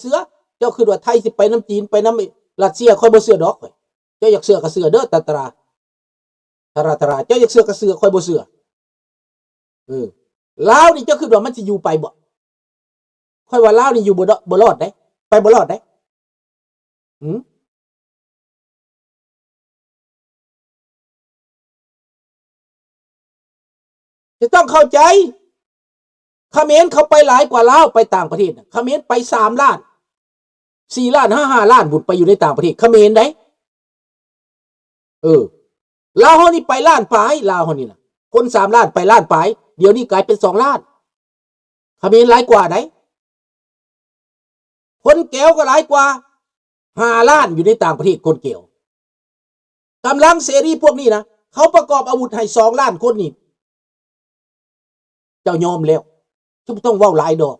เสือเจ้าคือว่าไทยสิไปน้ำจีนไปน้ำรัสเซียค่อยบ่เสือดอกเจ้าอยากเสือก็เสือเด้อตาตราเจ้าอยากเสือก็เสือค่อยบ่เสือลาวนี่เจ้าคือว่ามันสิอยู่ไปบ่ค่อยว่าลาวนี่อยู่บ่รอดได้ไปบ่รอดได้จะต้องเข้าใจเขมรเขาไปหลายกว่าลาวไปต่างประเทศเขมรไป3 ล้าน4 ล้าน5 ล้านบุญไปอยู่ในต่างประเทศเขมรได้ลาวเฮานี่ไปล้านปลายลาวเฮานี่น่ะคน3 ล้านไปล้านปลายเดี๋ยวนี้กลายเป็น2 ล้านเขมรหลายกว่าได้คนแก้วก็หลายกว่า5 ล้านอยู่ในต่างประเทศคนแก้วกำลังเสรีพวกนี้นะเขาประกอบอาวุธให้2 ล้านคนนี่เจ้ายอมแล้วจะต้องเว้าหลายดอก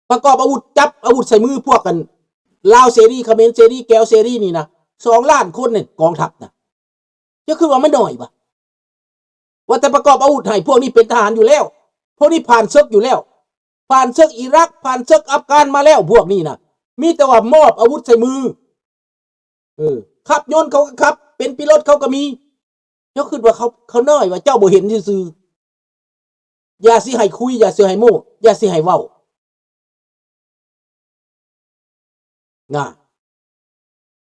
ประกอบอาวุธจับอาวุธใส่มือพวกกันลาวเสรีเขมรเสรีแก้วเสรีนี่นะ2 ล้านคนเนี่ยกองทัพนะจะคือว่าไม่น้อยปะว่าแต่ประกอบอาวุธให้พวกนี้เป็นทหารอยู่แล้วพวกนี้ผ่านศึกอยู่แล้วผ่านศึกอิรักผ่านศึกอัฟกานมาแล้วพวกนี้นะมีแต่ว่ามอบอาวุธใส่มือขับยนต์เขาก็ขับเป็นปิโลตเขาก็มีเจ้าคือว่าเขาน้อยว่าเจ้าบ่เห็นซื่ออย่าสิให้คุยอย่าสิให้โม้อย่าสิให้เว้าน่ะ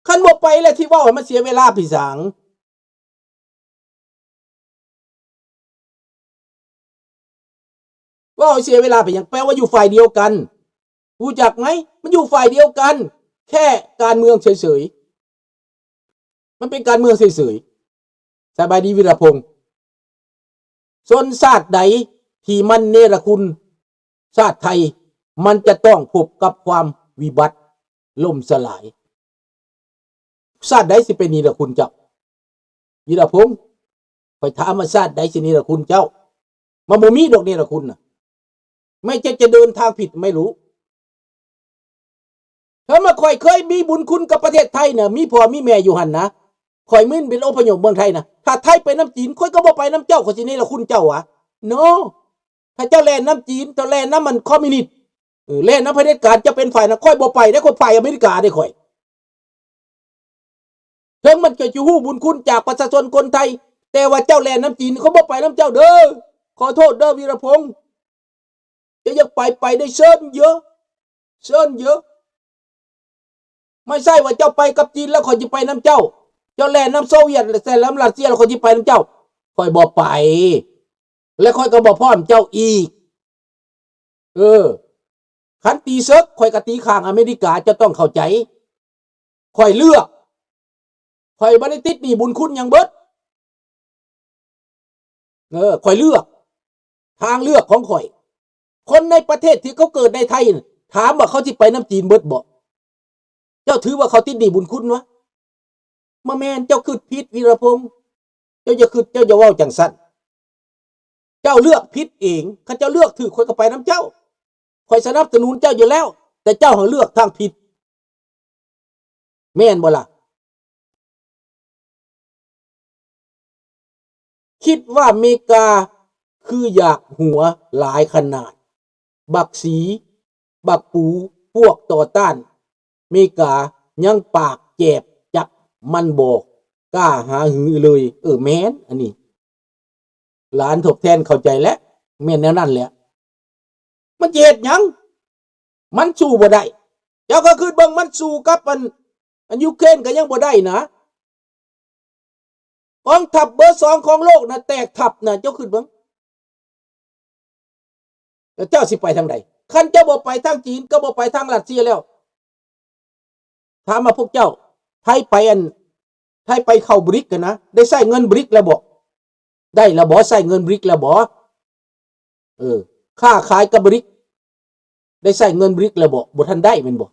คันบ่ไปแล้วที่เว้าให้มันเสียเวลาพี่สางว่าเสียเวลาไปอย่างแปลว่าอยู่ฝ่ายเดียวกันรู้จักไหมมันอยู่ฝ่ายเดียวกันแค่การเมืองเฉยๆมันเป็นการเมืองเฉยๆสบายดีวิรพงษ์ชนชาติใดที่มันเนรคุณชาติไทยมันจะต้องพบกับความวิบัติล่มสลายชาติใดสิเป็นเนรคุณเจ้าวิรพงษ์ไปถามมาชาติใดสิเนรคุณเจ้ามันบ่มีดอกเนรคุณน่ะไม่จะเดินทางผิดไม่รู้ถ้ามาค่อยเคยมีบุญคุณกับประเทศไทยเนี่ยมีพ่อมีแม่อยู่หันนะค่อยมึนเป็นอพยพเมืองไทยนะถ้าไทยไปน้ำจีนค่อยก็บ่ไปน้ำเจ้าก็สินี่ละคุณเจ้าวะโนถ้าเจ้าแลนน้ำจีนเจ้าแลนน้ำมันคอมมิวนิสต์แลนน้ำเผด็จการจะเป็นฝ่ายนะค่อยบ่ไปได้ค่อยไปอเมริกาได้ค่อยถึงมันจะอยู่หู้บุญคุณจากประชาชนคนไทยแต่ว่าเจ้าแลนน้ำจีนเขาบ่ไปน้ำเจ้าเด้อขอโทษเด้อวีรพงษ์จะอยากไปได้เชิญเยอะไม่ใช่ว่าเจ้าไปกับจีนแล้วคนจะไปน้ำเจ้าแลนน้ำโซเวียตแต่น้ำรัสเซียแล้วคนจะไปน้ำเจ้าค่อยบอกไปและค่อยก็บอกพ่อมเจ้าอีกขันตีเซิร์กค่อยกตีข้างอเมริกาจะต้องเข้าใจค่อยเลือกค่อยบริติดนี่บุญคุณอย่างเบิดค่อยเลือกทางเลือกของค่อยคนในประเทศที่เขาเกิดในไทยถามว่าเขาจะไปน้ำจีนเบิดบ่เจ้าถือว่าเขาติดหนี้บุญคุณวะมาแม่นเจ้าคือผิดวีรพงษ์เจ้าจะว่าจังสั้นเจ้าเลือกผิดเองข้าเจ้าเลือกถือคอยก็ไปน้ำเจ้าคอยสนับสนุนเจ้าอยู่แล้วแต่เจ้าเขาเลือกทางผิดแม่นบ่ล่ะคิดว่าอเมริกาคืออยากหัวหลายขนาดบักสีบักปูพวกต่อต้านอเมริกายังปากแจบจับมันบอกกล้าหาหือเลยแม่นอันนี้หลานทบแทนเข้าใจแล้วแม่นแนวนั้นแหละมันเจ็ดยังมันสู้บ่ได้เจ้าก็คือเบิ่งมันสู้กับอันยูเครนก็ยังบ่ได้นะกองทัพเบอร์2ของโลกนะแตกทัพนะเจ้าคือเบิ่งแล้วเจ้าสิไปทางใดคันเจ้าบ่ไปทางจีนก็บ่ไปทางรัสเซียแล้วถามมาพวกเจ้าไทยไปเข้าบริกกันนะได้ใช้เงินบริกแล้วบ่ได้แล้วบ่ใช้เงินบริกแล้วบ่ค่าขายกับบริกได้ใช้เงินบริกแล้วบ่ทันได้แม่นบ่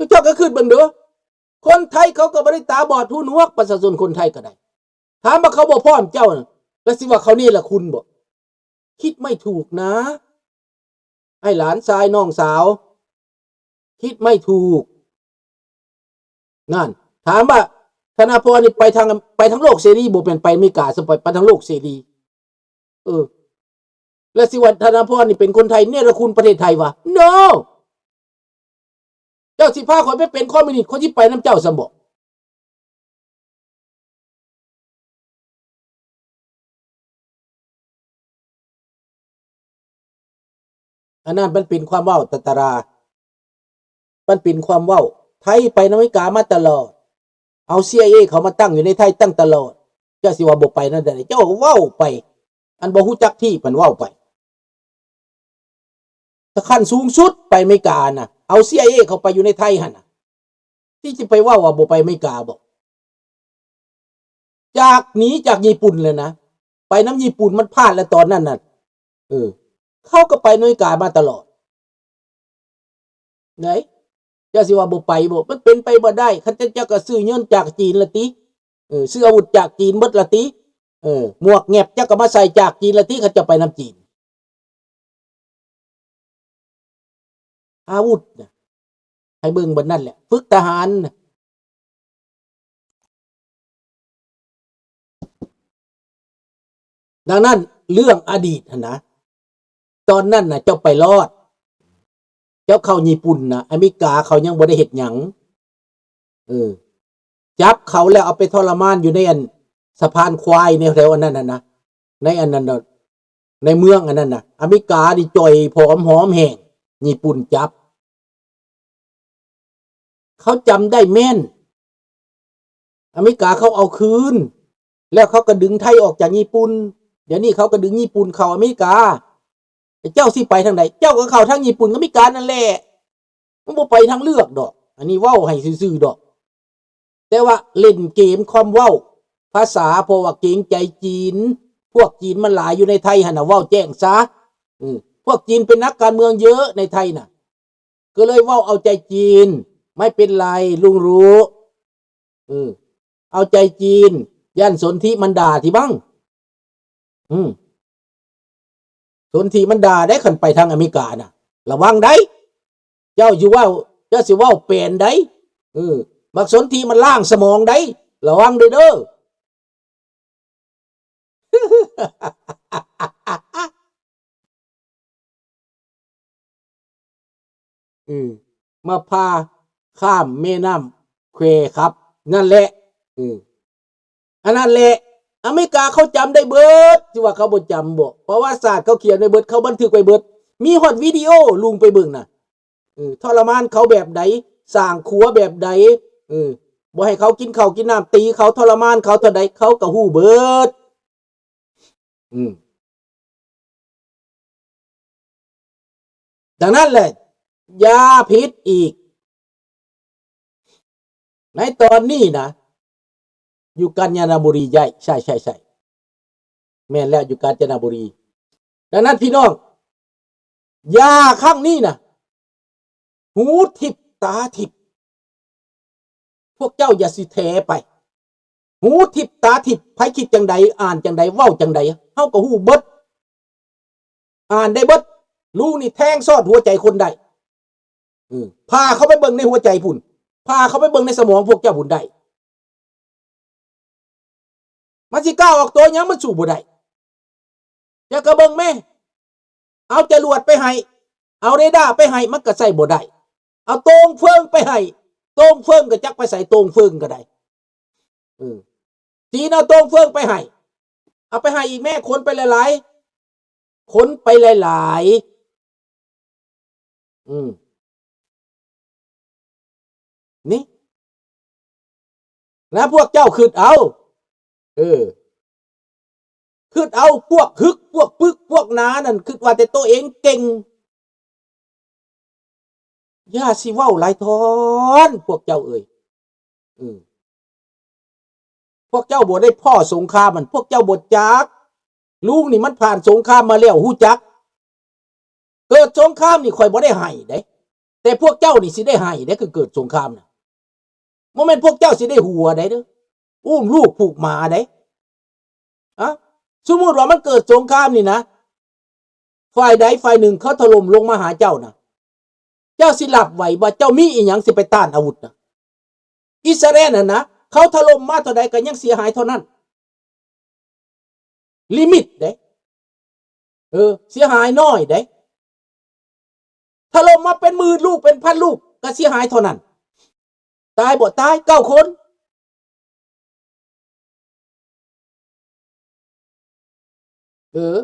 เจ้าก็คือเบิ่งเด้อคนไทยเขาก็บ่ได้ตาบอดหูหนวกประชาชนคนไทยก็ได้ถามว่าเขาบ่พร้อมเจ้าน่ะแล้วสิว่าเขานี่ล่ะคุณบ่คิดไม่ถูกนะไอ้หลานชายน้องสาวคิดไม่ถูกนั่นถามว่าธนาพรนี่ไปทางโลกเสรีบ่เป็นไปอเมริกาซะไปทางโลกเสรี เออและสิวัฒนพรนี่เป็นคนไทยเนี่ยละคุณประเทศไทยวะ no เจ้าสิพาคนไปเป็นคอมมิวนิสต์คนที่ไปน้ำเจ้าสมบอกอันนั้นมันเป็นความเว้าตตรามันเป็นความเว้าไทยไปอเมริกามาตลอดเอา CIA เขามาตั้งอยู่ในไทยตั้งตลอดเจ้าสิว่าบ่ไปนั่นได้เจ้าเว้าไปอันบ่ฮู้จักที่มันเว้าไปถ้าขั้นสูงสุดไปอเมริกาน่ะเอา CIA เขาไปอยู่ในไทยหั่นน่ะที่จะไปเว้าว่าบ่ไปอเมริกาบ่จากหนีจากญี่ปุ่นเลยนะไปน้ำญี่ปุ่นมันพลาดแล้วตอนนั้นน่ะเขาก็ไปอเมริกามาตลอดไหนเจ้าสิว่าบ่ไปบ่มันเป็นไปบ่ได้คันเจ้าก็ซื้อเงินจากจีนละติซื้ออาวุธจากจีนหมดละติหมวกแงบเจ้าก็มาใส่จากจีนละติเขาจะไปน้ำจีนอาวุธน่ะให้เบิ่งบนนั่นแหละฝึกทหารดังนั้นเรื่องอดีตนะตอนนั้นน่ะเจ้าไปรอดเจ้าเข้าญี่ปุ่นนะอเมริกาเขายังบ่ได้เฮ็ดหยังจับเขาแล้วเอาไปทรมานอยู่ในอันสะพานควายในแถวอันนั้นนะในอันนั้นในเมืองอันนั้นนะอเมริกาดิจ่อยผอมหอมแห้งญี่ปุ่นจับเขาจำได้แม่นอเมริกาเขาเอาคืนแล้วเขาก็ดึงไทยออกจากญี่ปุ่นเดี๋ยวนี้เขาก็ดึงญี่ปุ่นเข้าอเมริกาเจ้าสิไปทางไหนเจ้าก็เข้าทางญี่ปุ่นกับอเมริกานั่นแหละมันบ่ไปทางเลือกดอกอันนี้เว้าให้ซื่อๆดอกแต่ว่าเล่นเกมความเว้าภาษาเพราะว่าเกรงใจจีนพวกจีนมันหลายอยู่ในไทยหั่นน่ะเว้าแจ้งซะพวกจีนเป็นนักการเมืองเยอะในไทยน่ะก็เลยเว้าเอาใจจีนไม่เป็นไรลุงรู้เอาใจจีนย่านสนธิมันด่าที่บ้างสนธิมันด่าได้ขันไปทางอเมริกาน่ะระวังได้เจ้าสิว่าเจ้าสิว่าเป็นได้บักสนธิมันล่างสมองได้ระวังเด้อมาพาข้ามแม่น้ำเควครับนั่นแหละอันนั้นแหละอเมริกาเขาจำได้เบิดที่ว่าเขาบ่จำบ่เพราะว่าศาสตร์เขาเขียนไว้เบิดเขาบันทึกไว้เบิดมีฮอดวิดีโอลุงไปเบิ่งน่ะทรมานเขาแบบใดสร้างครัวแบบใดบ่ให้เขากินข้าวกินน้ำตีเขาทรมานเขาเท่าใดเขาก็ฮู้เบิดดังนั้นแหละยาพิษอีกในตอนนี้นะอยู่กาญจนบุรีใหญ่ใช่แม่นแล้วอยู่กาญจนบุรีดังนั้นพี่น้องยาข้างนี้นะหูทิพตาทิพพวกเจ้าอย่าสิแถไปหูทิพตาทิพไผคิดจังใดอ่านจังใดเว้าจังใดเฮาก็ฮู้เบิดอ่านได้เบิดลูกนี่แทงซอดหัวใจคนได้พาเขาไปเบิ่งในหัวใจพุ่นพาเขาไปเบิ่งในสมองพวกเจ้าพุ่นได้มันสิกล้าออกตัวยังมันสู้บ่ได้จะกระเบิ่งแม่เอาจรวดไปให้เอาเรดาร์ไปให้มันก็ใส่บ่ได้เอาโตงเฟิงไปให้โตงเฟิงก็จักไปใส่โตงเฟิงก็ได้จีนเอาโตงเฟิงไปให้เอาไปให้อีกแม่คนไปหลายๆคนไปหลายๆนี่นะพวกเจ้าคิดเอาคิดเอาพวกฮึกพวกปึกพวกนานั่นคิดว่าแต่ตัวเองเก่งย่าสิเว้าหลายทอนพวกเจ้าเอ่ยพวกเจ้าบ่ได้พ่อสงครามมันพวกเจ้าบ่จักลุงนี่มันผ่านสงครามมาแล้วฮู้จักเกิดสงครามนี่ข่อยบ่ได้ให้เด้แต่พวกเจ้านี่สิได้ให้เด้คือเกิดสงครามน่ะบ่แม่นพวกเจ้าสิได้หัวได้เด้ออุ้มลูกผูกหมาได้สมมุติว่ามันเกิดสงครามนี่นะฝ่ายใดฝ่ายหนึ่งเขาถล่มลงมาหาเจ้านะเจ้าสิหลับไหวบ่เจ้ามีอีหยังสิไปต้านอาวุธนะอิสราเอลน่ะนะเขาถล่มมาเท่าใดก็ยังเสียหายเท่านั้นลิมิตเด้ เสียหายน้อยได้ถล่มมาเป็นหมื่นลูกเป็นพันลูกก็เสียหายเท่านั้นตายบ่ตาย9 คน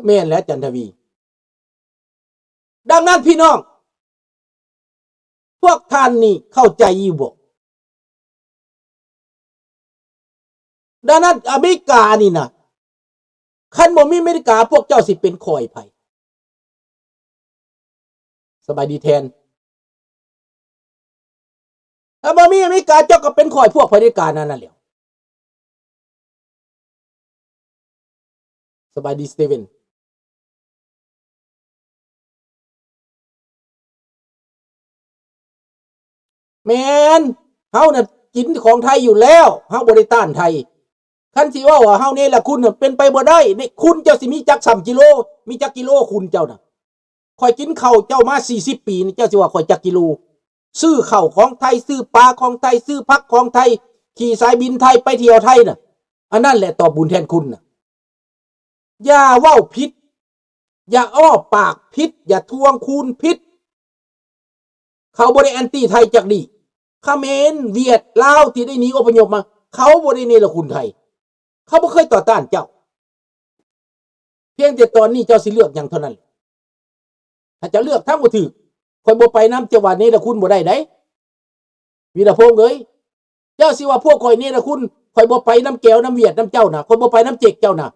แม่นแล้วจันทวีดังนั้นพี่น้องพวกท่านนี่เข้าใจอยู่บ่ดังนั้นอเมริกานี่นะคันบ่มีอเมริกาพวกเจ้าสิเป็นคอยไผสบายดีแทนถ้าบ่มีอเมริกาเจ้าก็เป็นคอยพวกเผด็จการนั่นแหละสบายดีสตีเวนแมนเฮาน่ะกินของไทยอยู่แล้วเฮาบ่ได้ต้านไทยคันสิว่าเฮานี่แหละคุณเป็นไปบ่ได้นี่คุณเจ้าสิมีจัก3 กิโลมีจักกิโลคุณเจ้าน่ะข่อยกินข้าวเจ้ามา40 ปีนี่เจ้าสิว่าข่อยจักกิโลซื้อข้าวของไทยซื้อปลาของไทยซื้อผักของไทยขี่สายบินไทยไปเที่ยวไทยน่ะอันนั้นแหละตอบบุญแทนคุณน่ะอย่าเว้าผิดอย่าอ้อปากผิดอย่าทวงคูณผิดเขาบ่ได้แอนตี้ไทยจักดีเขมรเวียดลาวที่ได้หนีอพยพมาเขาบ่ได้เนรคุณไทยเขาบ่เคยต่อต้านเจ้าเพียงแต่ตอนนี้เจ้าสิเลือกอย่างเท่านั้นถ้าจะเลือกทั้งบ่ถูกข่อยบ่ไปน้ำจังหวัดนี้ละคุณบ่ได้วีรพงษ์เอ้ยเจ้าสิว่าพวกข่อยนี่ละคุณข่อยบ่ไปน้ำแก้วน้ำเวียดน้ำเจ้าน่ะข่อยบ่ไปน้ำเจกเจ้าน่ะ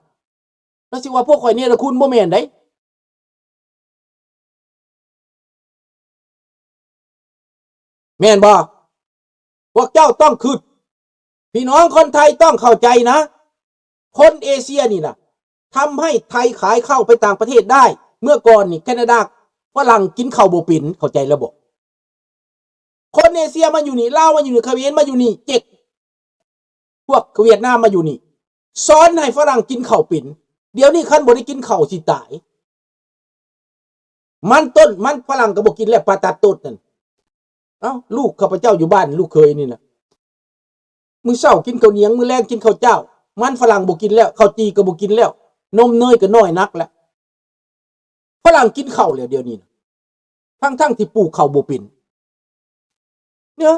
แล้วสิว่าพวกข่อยนี่ละคุณบ่แม่นได้แม่นบ่พวกเจ้าต้องคิดพี่น้องคนไทยต้องเข้าใจนะคนเอเชียนี่นะทำให้ไทยขายเข้าไปต่างประเทศได้เมื่อก่อนนี่แคนาดาฝรั่งกินข้าวบ่เป็นเข้าใจระบบคนเอเชียมาอยู่นี่ลาวมาอยู่นี่เขมรมาอยู่นี่เจ็กพวกเวียดนามมาอยู่นี่สอนให้ฝรั่งกินข้าวเป็นเดี๋ยวนี้คันบ่ได้กินข้าวสิตายมันต้นมันฝรั่งก็บ่กินแล้วปลาตัดต้นนั่นเอ้าลูกข้าพเจ้าอยู่บ้านลูกเคยนี่นะมื้อเช้ากินข้าวเหนียวมื้อแลงกินข้าวเจ้ามันฝรั่งบ่กินแล้วข้าวจีก็บ่กินแล้วนมเนยก็น้อยนักแล้วฝรั่งกินข้าวแล้วเดี๋ยวนี้ทั้งที่ปลูกข้าวบ่เป็นเนี่ย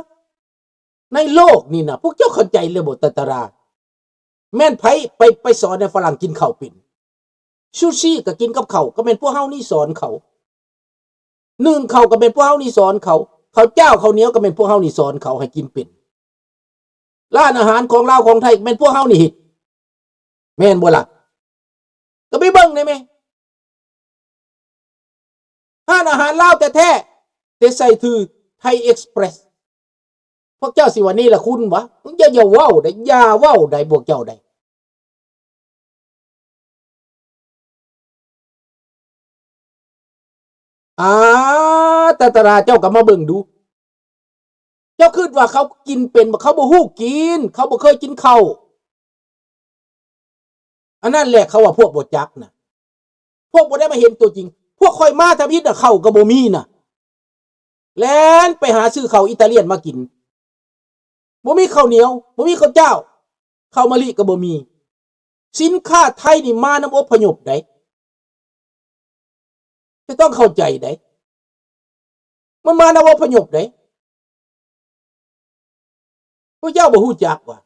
ในโลกนี่นะพวกเจ้าเข้าใจเลยบ่ตะตาราแม่นไผไปสอนให้ฝรั่งกินข้าวเป็นซูชิก็กินกับข้าวก็เป็นพวกเฮานี่สอนเขานึ่งข้าวก็เป็นพวกเฮานี่สอนเขาข้าวเจ้าข้าวเหนียวก็เป็นพวกเฮานี่สอนเขาให้กินเป็นร้านอาหารของลาวของไทยเป็นพวกเฮานี่เฮ็ดแม่นบ่ล่ะก็ไปเบิ่งได้มั้ยร้านอาหารลาวแท้ๆแต่ใส่ถือไทยเอ็กซ์เพรสพวกเจ้าสิว่านี่ล่ะคุณวะอย่าเว้าได้อย่าเว้าได้พวกเจ้าได้ตาตราเจ้าก็มาเบิ่งดูเจ้าคิดว่าเขากินเป็นเขาบ่ฮู้กินเขาบ่เคยกินข้าวอันนั้นแหละเขาว่าพวกบ่จักน่ะพวกบ่ได้มาเห็นตัวจริงพวกค่อยมาทำอิฐน่ะข้าวก็บ่มีน่ะแล่นไปหาซื้อข้าวอิตาเลียนมากินบ่มีข้าวเหนียวบ่มีข้าวเจ้าข้าวมะลิก็บ่มีสินค้าไทยนี่มานำอพยพได้จะต้องเข้าใจได้มันมานำอพยพได้พวกเจ้าบ่ฮู้จักว่า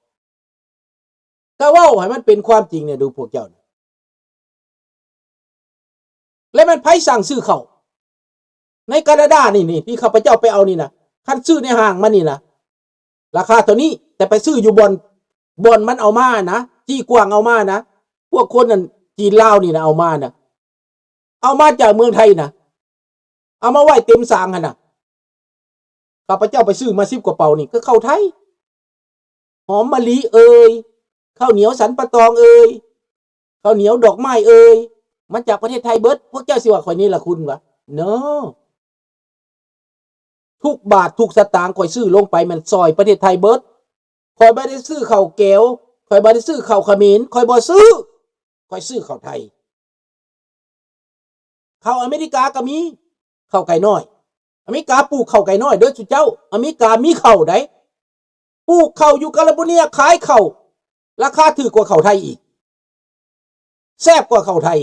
ถ้าเว้าให้มันเป็นความจริงเนี่ยดูพวกเจ้าแล้วมันไผสั่งซื้อข้าวในแคนาดานี่ที่ข้าพเจ้าไปเอานี่นะคันซื้อในห้างมันนี่นะราคาเท่านี้แต่ไปซื้ออยู่บ่อนมันเอามานะจี้กวางเอามานะพวกคนนั้นจีนลาวนี่นะเอามานะเอามาจากเมืองไทยนะเอามาไว้เต็มสางหั่นน่ะข้าพเจ้าไปซื้อมา10 กว่าเป๋านี่ก็เข้าไทยหอมมะลิข้าวเหนียวสันปะตองข้าวเหนียวดอกไม้มาจากประเทศไทยเบิดพวกเจ้าสิว่าข่อยนี่ล่ะคุณวะเนาะทุกบาททุกสตางค์ข่อยซื้อลงไปมันซอยประเทศไทยเบิดข่อยบ่ได้ซื้อข้าวแก้วข่อยบ่ได้ซื้อข้าวเขมรข่อยบ่ซื้อข่อยซื้อข้าวไทยข้าวอเมริกาก็มีข้าวไก่น้อยอเมริกาปลูกข้าวไก่น้อยเด้อสุเจ้าอเมริกามีข้าวได้ปลูกข้าวอยู่แคลิฟอร์เนียขายข้าวราคาถูกกว่าข้าวไทยอีกแซ่บกว่าข้าวไทย